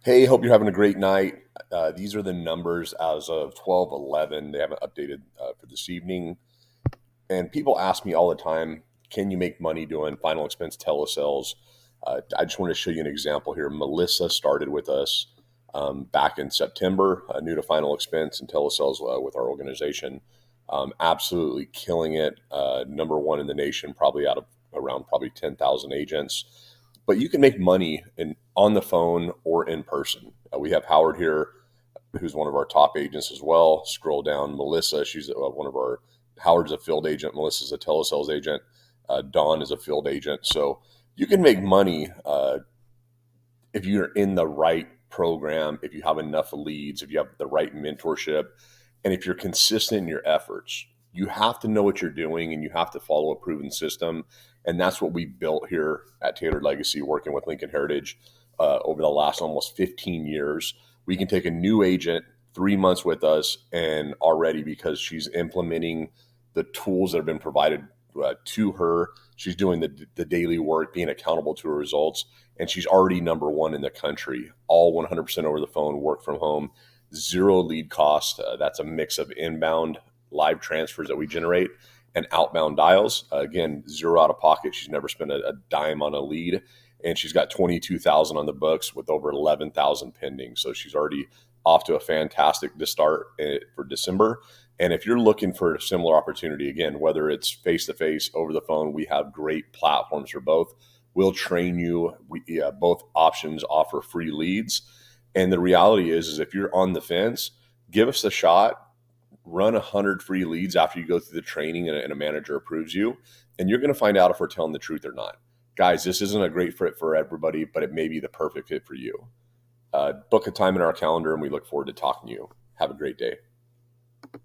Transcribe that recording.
Hey, hope you're having a great night. These are the numbers as of 12/11. They haven't updated for this evening. And people ask me all the time, can you make money doing final expense telesales? I just want to show you an example here. Melissa started with us back in September, new to final expense and telesales with our organization. Absolutely killing it. Number one in the nation, probably out of around probably 10,000 agents. But you can make money on the phone or in person. We have Howard here, who's one of our top agents as well. Scroll down, Melissa. She's one of our Howard's a field agent. Melissa's a telesales agent. Dawn is a field agent. So you can make money if you're in the right program, if you have enough leads, if you have the right mentorship, and if you're consistent in your efforts. You have to know what you're doing and you have to follow a proven system. And that's what we built here at Tailored Legacy, working with Lincoln Heritage over the last almost 15 years. We can take a new agent 3 months with us, and already, because she's implementing the tools that have been provided to her, she's doing the daily work, being accountable to her results, and she's already number one in the country, all 100% over the phone, work from home, zero lead cost. That's a mix of inbound live transfers that we generate and outbound dials. Again, zero out of pocket. She's never spent a dime on a lead, and she's got 22,000 on the books with over 11,000 pending. So she's already off to a fantastic start for December. And if you're looking for a similar opportunity, again, whether it's face to face, over the phone, we have great platforms for both. We'll train you. Both options offer free leads. And the reality is if you're on the fence, give us a shot. Run 100 free leads after you go through the training and a manager approves you. And you're going to find out if we're telling the truth or not. Guys, this isn't a great fit for everybody, but it may be the perfect fit for you. Book a time in our calendar, and we look forward to talking to you. Have a great day.